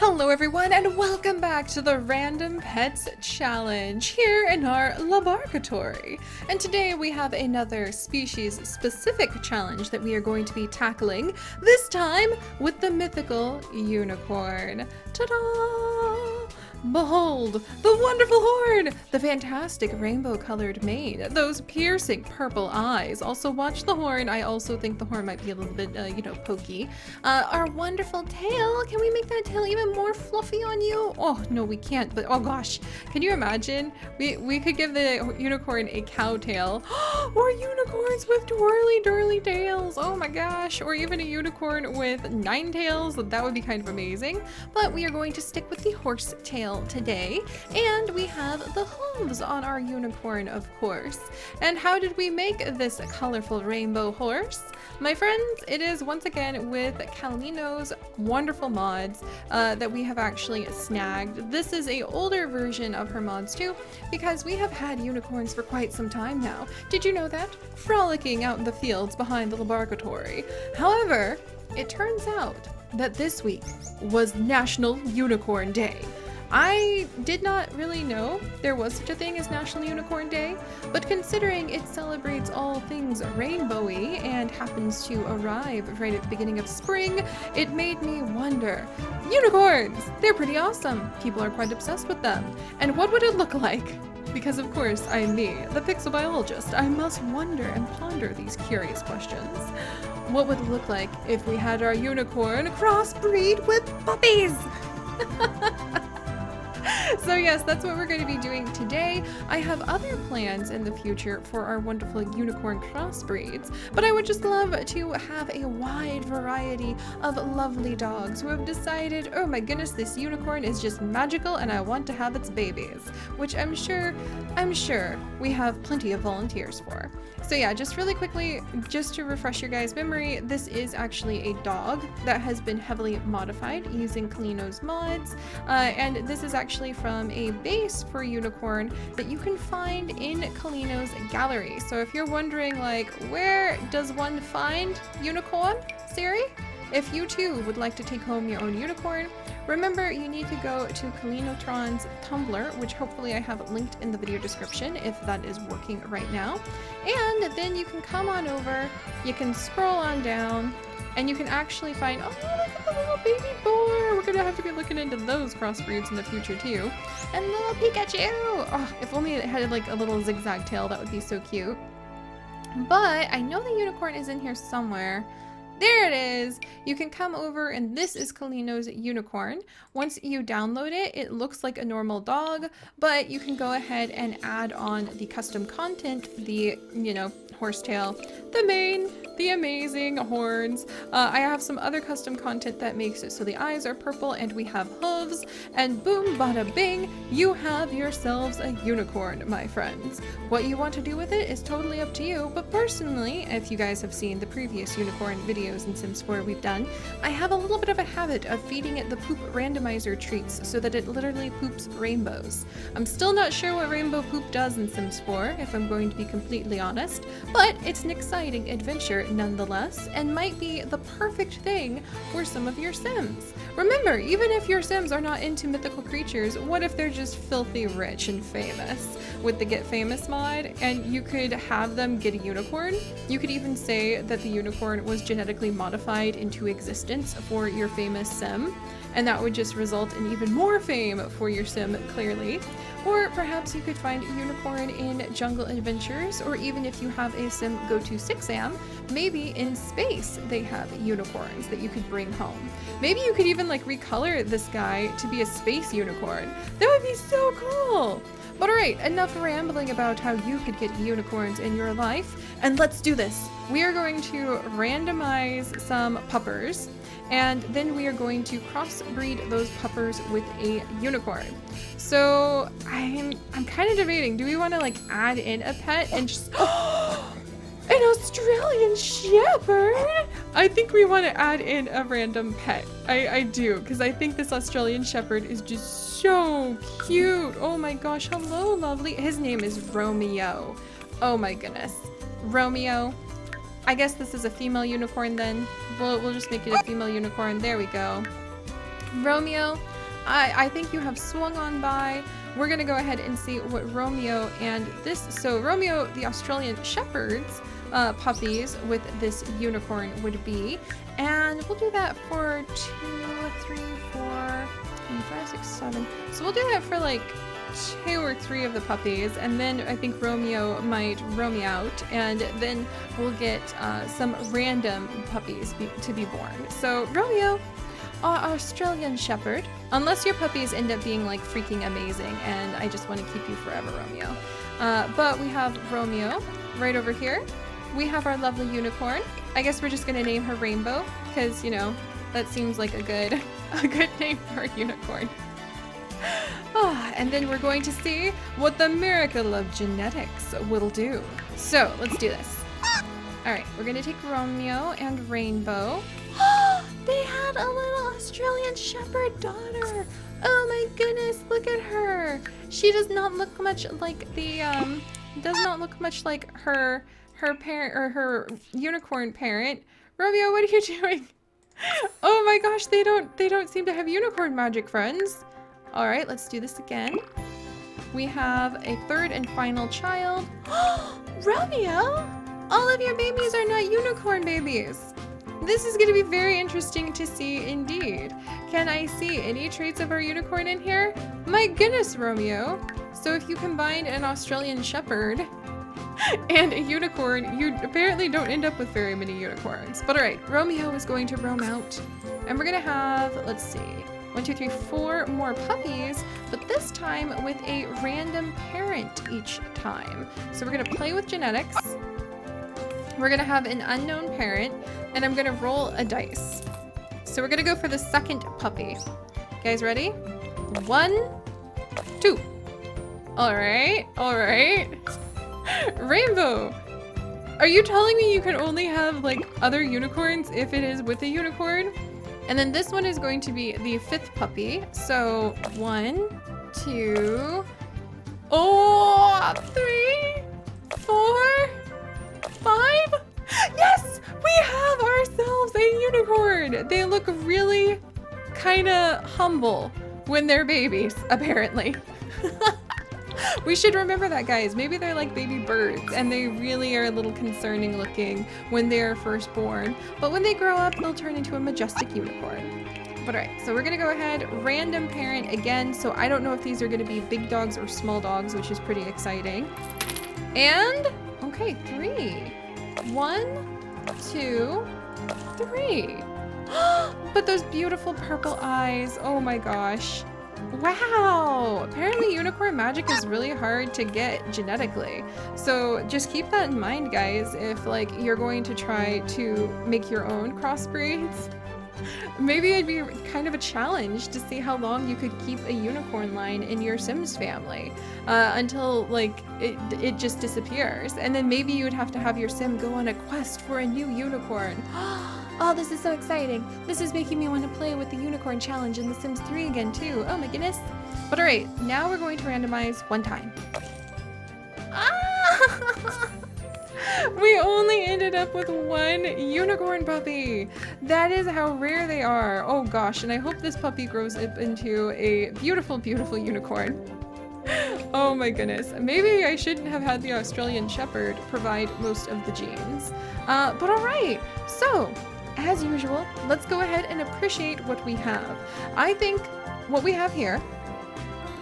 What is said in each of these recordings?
Hello everyone and welcome back to the Random Pets Challenge here in our laboratory. And today we have another species specific challenge that we are going to be tackling, this time with the mythical unicorn. Ta-da! Behold, the wonderful horn, the fantastic rainbow colored mane, those piercing purple eyes. Also watch the horn. I also think the horn might be a little bit, pokey. Our wonderful tail. Can we make that tail even more fluffy on you? Oh, no, we can't, but oh gosh. Can you imagine? We could give the unicorn a cow tail. Or unicorns with twirly tails. Oh my gosh. Or even a unicorn with 9 tails. That would be kind of amazing. But we are going to stick with the horse tail today, and we have the hooves on our unicorn, of course. And how did we make this colorful rainbow horse? My friends, it is once again with Kalino's wonderful mods that we have actually snagged. This is a older version of her mods too, because we have had unicorns for quite some time now. Did you know that? Frolicking out in the fields behind the laboratory. However, it turns out that this week was National Unicorn Day. I did not really know there was such a thing as National Unicorn Day, but considering it celebrates all things rainbowy and happens to arrive right at the beginning of spring, it made me wonder, unicorns! They're pretty awesome. People are quite obsessed with them. And what would it look like? Because of course, I'm me, the pixel biologist. I must wonder and ponder these curious questions. What would it look like if we had our unicorn crossbreed with puppies? So yes, that's what we're going to be doing today. I have other plans in the future for our wonderful unicorn crossbreeds, but I would just love to have a wide variety of lovely dogs who have decided, oh my goodness, this unicorn is just magical and I want to have its babies, which I'm sure we have plenty of volunteers for. So yeah, just really quickly, just to refresh your guys' memory, this is actually a dog that has been heavily modified using Kalino's mods, and this is actually from a base for unicorn that you can find in Kalino's gallery. So if you're wondering, like, where does one find unicorn, Siri? If you too would like to take home your own unicorn, remember you need to go to Kalinotron's Tumblr, which hopefully I have linked in the video description if that is working right now. And then you can come on over, you can scroll on down, and you can actually find, oh, look at the little baby boar. We're gonna have to be looking into those crossbreeds in the future too. And little Pikachu. Oh, if only it had like a little zigzag tail, that would be so cute. But I know the unicorn is in here somewhere. There it is! You can come over, and this is Kalino's unicorn. Once you download it, it looks like a normal dog, but you can go ahead and add on the custom content, the, horsetail, the mane, the amazing horns. I have some other custom content that makes it so the eyes are purple and we have hooves, and boom, bada bing, you have yourselves a unicorn, my friends. What you want to do with it is totally up to you, but personally, if you guys have seen the previous unicorn videos in Sims 4 we've done, I have a little bit of a habit of feeding it the poop randomizer treats so that it literally poops rainbows. I'm still not sure what rainbow poop does in Sims 4, if I'm going to be completely honest, but it's an exciting adventure nonetheless, and might be the perfect thing for some of your Sims. Remember, even if your Sims are not into mythical creatures, what if they're just filthy rich and famous with the Get Famous mod, and you could have them get a unicorn? You could even say that the unicorn was genetically modified into existence for your famous Sim, and that would just result in even more fame for your Sim, clearly. Or perhaps you could find a unicorn in Jungle Adventures, or even if you have a Sim go to 6am, maybe in space they have unicorns that you could bring home. Maybe you could even like recolor this guy to be a space unicorn. That would be so cool! But alright, enough rambling about how you could get unicorns in your life, and let's do this. We are going to randomize some puppers, and then we are going to crossbreed those puppers with a unicorn. So I'm kind of debating, do we want to like add in a pet and just an Australian Shepherd? I think we want to add in a random pet. I do, because I think this Australian Shepherd is just so cute. Oh my gosh, hello lovely. His name is Romeo. Oh my goodness. Romeo. I guess this is a female unicorn then. We'll just make it a female unicorn. There we go. Romeo, I think you have swung on by. We're gonna go ahead and see what Romeo and this, so Romeo, the Australian Shepherd's puppies with this unicorn would be. And we'll do that for 2, 3, 4, 5, 6, 7. So we'll do that for like 2 or 3 of the puppies, and then I think Romeo might roam me out, and then we'll get some random puppies to be born. So Romeo, our Australian Shepherd, unless your puppies end up being like freaking amazing, and I just want to keep you forever, Romeo. But we have Romeo right over here. We have our lovely unicorn. I guess we're just gonna name her Rainbow, because you know that seems like a good name for a unicorn. And then we're going to see what the miracle of genetics will do. So let's do this. All right, we're gonna take Romeo and Rainbow. They had a little Australian Shepherd daughter. Oh my goodness, look at her. She does not look much like the does not look much like her parent, or her unicorn parent. Romeo, what are you doing? Oh my gosh, they don't seem to have unicorn magic friends. All right, let's do this again. We have a 3rd and final child. Romeo, all of your babies are not unicorn babies. This is going to be very interesting to see indeed. Can I see any traits of our unicorn in here? My goodness, Romeo. So if you combine an Australian Shepherd and a unicorn, you apparently don't end up with very many unicorns. But all right, Romeo is going to roam out, and we're going to have, let's see, 1, 2, 3, 4 more puppies, but this time with a random parent each time. So we're going to play with genetics. We're going to have an unknown parent, and I'm going to roll a dice. So we're going to go for the 2nd puppy. You guys ready? 1, 2. All right, all right. Rainbow, are you telling me you can only have like other unicorns if it is with a unicorn? And then this one is going to be the 5th puppy. So 1, 2, 3, 4, 5. Yes, we have ourselves a unicorn. They look really kind of humble when they're babies, apparently. We should remember that, guys. Maybe they're like baby birds and they really are a little concerning looking when they're first born, but when they grow up, they'll turn into a majestic unicorn. But all right, so we're gonna go ahead, random parent again. So I don't know if these are gonna be big dogs or small dogs, which is pretty exciting. And, okay, 3. 1, 2, 3. But those beautiful purple eyes, oh my gosh. Wow, apparently unicorn magic is really hard to get genetically. So just keep that in mind, guys, if like you're going to try to make your own crossbreeds. Maybe it'd be kind of a challenge to see how long you could keep a unicorn line in your Sims family until like it just disappears. And then maybe you would have to have your Sim go on a quest for a new unicorn. Oh, this is so exciting. This is making me want to play with the unicorn challenge in The Sims 3 again too. Oh my goodness. But all right, now we're going to randomize one time. Ah! We only ended up with 1 unicorn puppy. That is how rare they are. Oh gosh, and I hope this puppy grows up into a beautiful, beautiful unicorn. Oh my goodness. Maybe I shouldn't have had the Australian Shepherd provide most of the genes. But all right, so as usual, let's go ahead and appreciate what we have. I think what we have here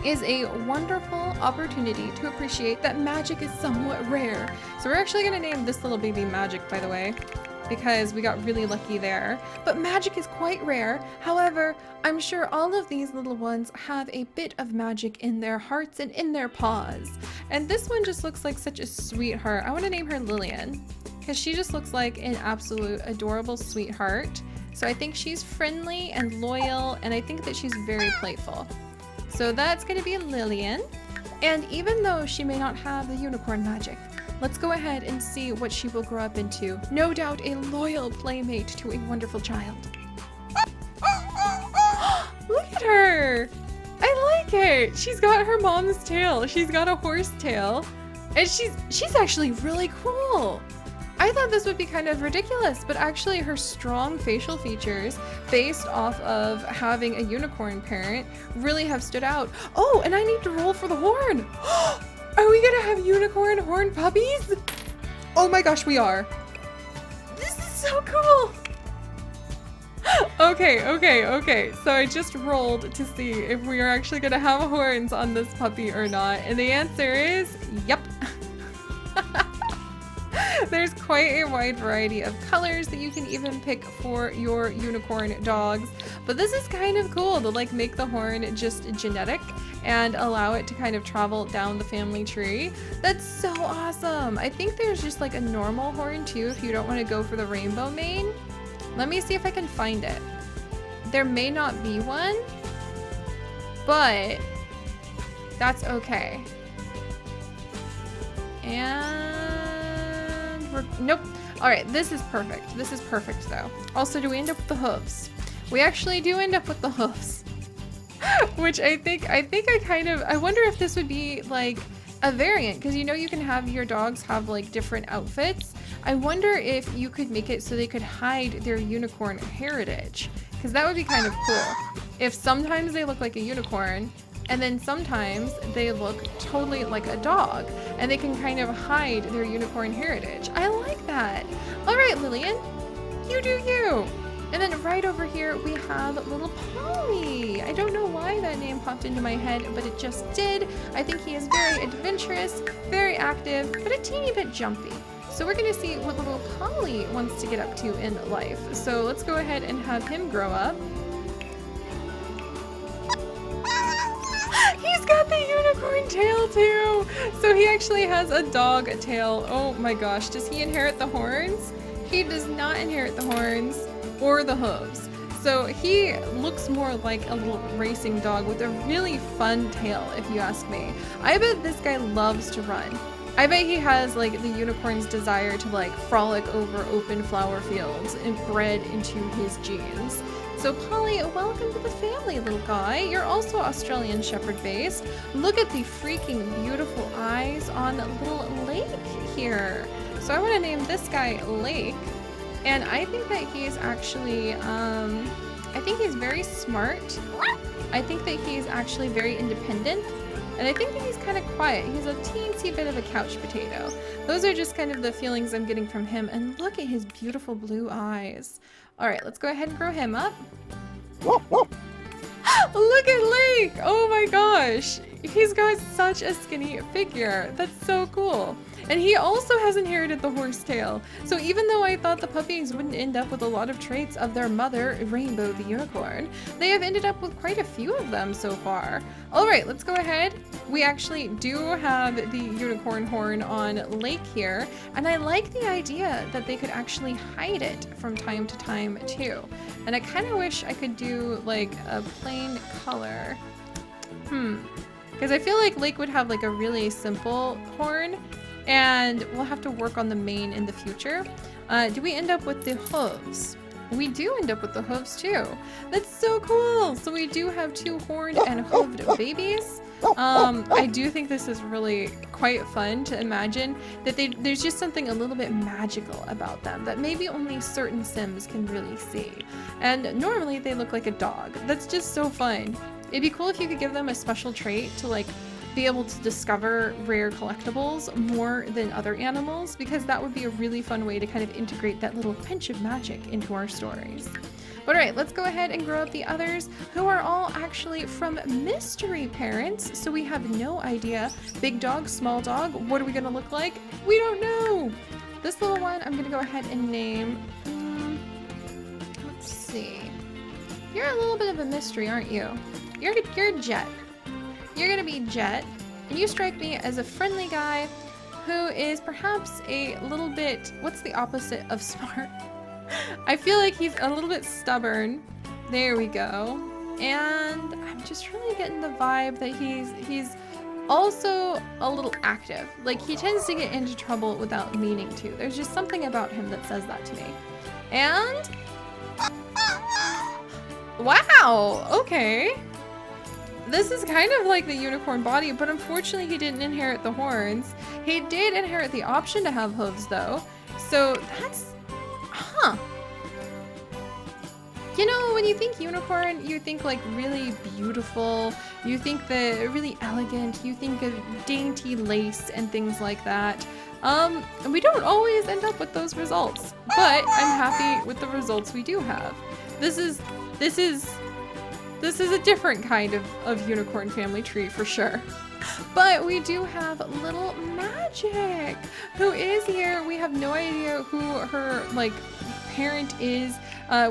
is a wonderful opportunity to appreciate that magic is somewhat rare. So we're actually going to name this little baby Magic, by the way, because we got really lucky there. But magic is quite rare. However, I'm sure all of these little ones have a bit of magic in their hearts and in their paws. And this one just looks like such a sweetheart. I want to name her Lillian because she just looks like an absolute adorable sweetheart. So I think she's friendly and loyal, and I think that she's very playful. So that's going to be Lillian. And even though she may not have the unicorn magic, let's go ahead and see what she will grow up into. No doubt a loyal playmate to a wonderful child. Look at her! I like it! She's got her mom's tail. She's got a horse tail. And she's actually really cool. I thought this would be kind of ridiculous, but actually her strong facial features based off of having a unicorn parent really have stood out. Oh, and I need to roll for the horn. Are we gonna have unicorn horn puppies? Oh my gosh, we are. This is so cool. Okay. So I just rolled to see if we are actually gonna have horns on this puppy or not. And the answer is, yep. There's quite a wide variety of colors that you can even pick for your unicorn dogs. But this is kind of cool to like make the horn just genetic and allow it to kind of travel down the family tree. That's so awesome. I think there's just like a normal horn too if you don't want to go for the rainbow mane. Let me see if I can find it. There may not be one, but that's okay. And nope. All right, this is perfect. This is perfect though. Also, do we end up with the hooves? We actually do end up with the hooves. Which I wonder if this would be like a variant, because you know you can have your dogs have like different outfits. I wonder if you could make it so they could hide their unicorn heritage, because that would be kind of cool. If sometimes they look like a unicorn and then sometimes they look totally like a dog and they can kind of hide their unicorn heritage. I like that. All right, Lillian, you do you. And then right over here, we have little Polly. I don't know why that name popped into my head, but it just did. I think he is very adventurous, very active, but a teeny bit jumpy. So we're gonna see what little Polly wants to get up to in life. So let's go ahead and have him grow up. He's got the unicorn tail too. So he actually has a dog tail. Oh my gosh, does he inherit the horns? He does not inherit the horns or the hooves. So he looks more like a little racing dog with a really fun tail, if you ask me. I bet this guy loves to run. I bet he has like the unicorn's desire to like frolic over open flower fields and bred into his genes. So Polly, welcome to the family, little guy. You're also Australian Shepherd based. Look at the freaking beautiful eyes on little Lake here. So I want to name this guy Lake. And I think that he's actually, I think he's very smart. I think that he's actually very independent. And I think that he's kind of quiet. He's a teensy bit of a couch potato. Those are just kind of the feelings I'm getting from him. And look at his beautiful blue eyes. All right, let's go ahead and grow him up. Look at Lake! Oh my gosh! He's got such a skinny figure. That's so cool. And he also has inherited the horse tail. So even though I thought the puppies wouldn't end up with a lot of traits of their mother, Rainbow the unicorn, they have ended up with quite a few of them so far. All right, let's go ahead. We actually do have the unicorn horn on Lake here. And I like the idea that they could actually hide it from time to time too. And I kind of wish I could do like a plain color. Because I feel like Lake would have like a really simple horn. And we'll have to work on the mane in the future. Do we end up with the hooves? We do end up with the hooves too. That's so cool. So we do have two horned and hooved babies. I do think this is really quite fun to imagine that there's just something a little bit magical about them that maybe only certain Sims can really see. And normally they look like a dog. That's just so fun. It'd be cool if you could give them a special trait to like be able to discover rare collectibles more than other animals, because that would be a really fun way to kind of integrate that little pinch of magic into our stories. But all right, let's go ahead and grow up the others, who are all actually from mystery parents. So we have no idea. Big dog, small dog, what are we gonna look like? We don't know. This little one, I'm gonna go ahead and name, let's see. You're a little bit of a mystery, aren't you? You're Jet. You're gonna be Jet, and you strike me as a friendly guy who is perhaps a little bit, what's the opposite of smart? I feel like he's a little bit stubborn. There we go. And I'm just really getting the vibe that he's also a little active. Like he tends to get into trouble without meaning to. There's just something about him that says that to me. And wow, okay. This is kind of like the unicorn body, but unfortunately he didn't inherit the horns. He did inherit the option to have hooves though. So that's, huh. You know, when you think unicorn, you think like really beautiful, you think the really elegant, you think of dainty lace and things like that. And we don't always end up with those results, but I'm happy with the results we do have. This is a different kind of unicorn family tree for sure. But we do have little Magic, who is here. We have no idea who her like parent is.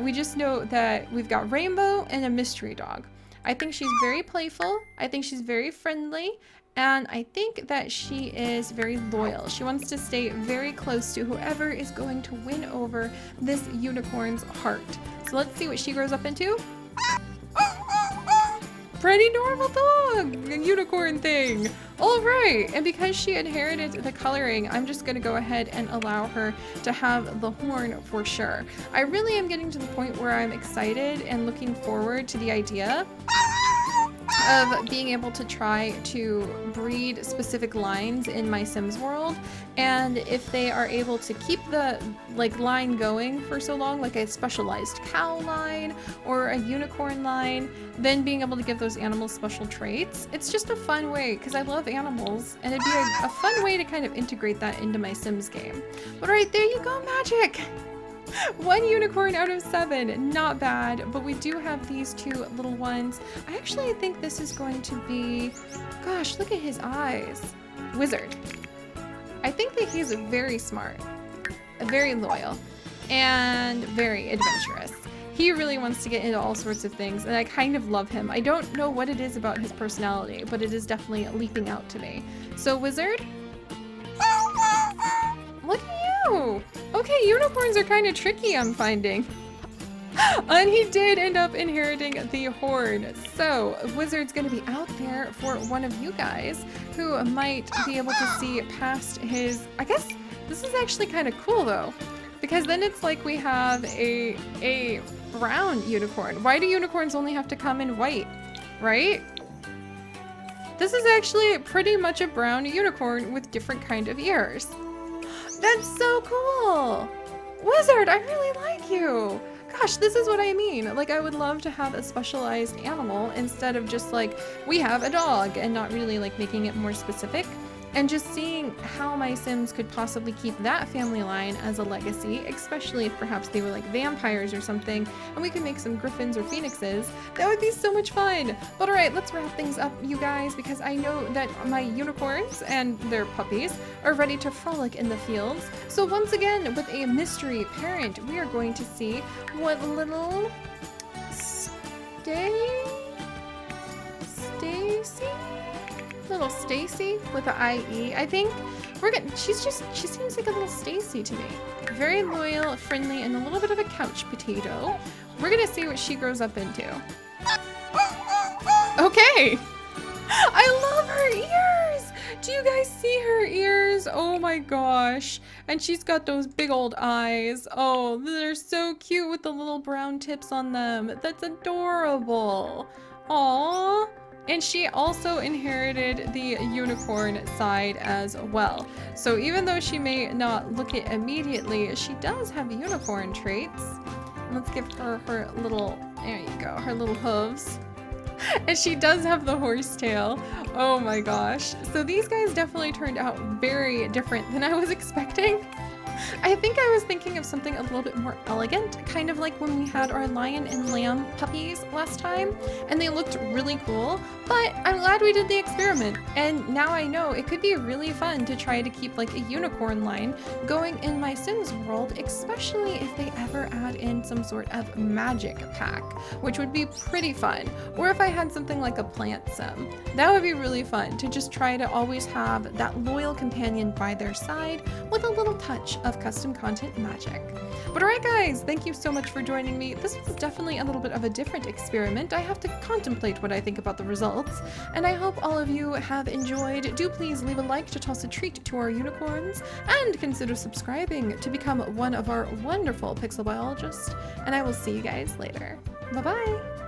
We just know that we've got Rainbow and a mystery dog. I think she's very playful. I think she's very friendly. And I think that she is very loyal. She wants to stay very close to whoever is going to win over this unicorn's heart. So let's see what she grows up into. Pretty normal dog, a unicorn thing. All right, and because she inherited the coloring, I'm just gonna go ahead and allow her to have the horn for sure. I really am getting to the point where I'm excited and looking forward to the idea of being able to try to breed specific lines in my Sims world, and if they are able to keep the like line going for so long, like a specialized cow line or a unicorn line, then being able to give those animals special traits. It's just a fun way, because I love animals, and it'd be a fun way to kind of integrate that into my Sims game. But right, there you go, Magic! 1 unicorn out of 7, not bad, but we do have these 2 little ones. I actually think this is going to be, gosh, look at his eyes. Wizard. I think that he's very smart, very loyal, and very adventurous. He really wants to get into all sorts of things, and I kind of love him. I don't know what it is about his personality, but it is definitely leaping out to me. So, Wizard? Look at you! Okay, unicorns are kind of tricky, I'm finding. And he did end up inheriting the horn. So, Wizard's gonna be out there for one of you guys who might be able to see past his... I guess this is actually kind of cool though, because then it's like we have a brown unicorn. Why do unicorns only have to come in white, right? This is actually pretty much a brown unicorn with different kind of ears. That's so cool! Wizard, I really like you! Gosh, this is what I mean. Like, I would love to have a specialized animal instead of just like, we have a dog, and not really like making it more specific. And just seeing how my Sims could possibly keep that family line as a legacy, especially if perhaps they were like vampires or something, and we could make some griffins or phoenixes. That would be so much fun. But all right, let's wrap things up, you guys, because I know that my unicorns and their puppies are ready to frolic in the fields. So once again, with a mystery parent, we are going to see what little Little Stacy with an IE, I think. She seems like a little Stacy to me. Very loyal, friendly, and a little bit of a couch potato. We're gonna see what she grows up into. Okay! I love her ears! Do you guys see her ears? Oh my gosh. And she's got those big old eyes. Oh, they're so cute with the little brown tips on them. That's adorable. Aww. And she also inherited the unicorn side as well. So even though she may not look it immediately, she does have unicorn traits. Let's give her her little, there you go, her little hooves. And she does have the horse tail. Oh my gosh. So these guys definitely turned out very different than I was expecting. I think I was thinking of something a little bit more elegant, kind of like when we had our lion and lamb puppies last time, and they looked really cool, but I'm glad we did the experiment, and now I know it could be really fun to try to keep like a unicorn line going in my Sims world, especially if they ever add in some sort of magic pack, which would be pretty fun, or if I had something like a plant sim. That would be really fun to just try to always have that loyal companion by their side with a little touch of custom content magic. But alright guys, thank you so much for joining me. This was definitely a little bit of a different experiment. I have to contemplate what I think about the results, and I hope all of you have enjoyed. Do please leave a like to toss a treat to our unicorns, and consider subscribing to become one of our wonderful pixel biologists, and I will see you guys later. Bye bye!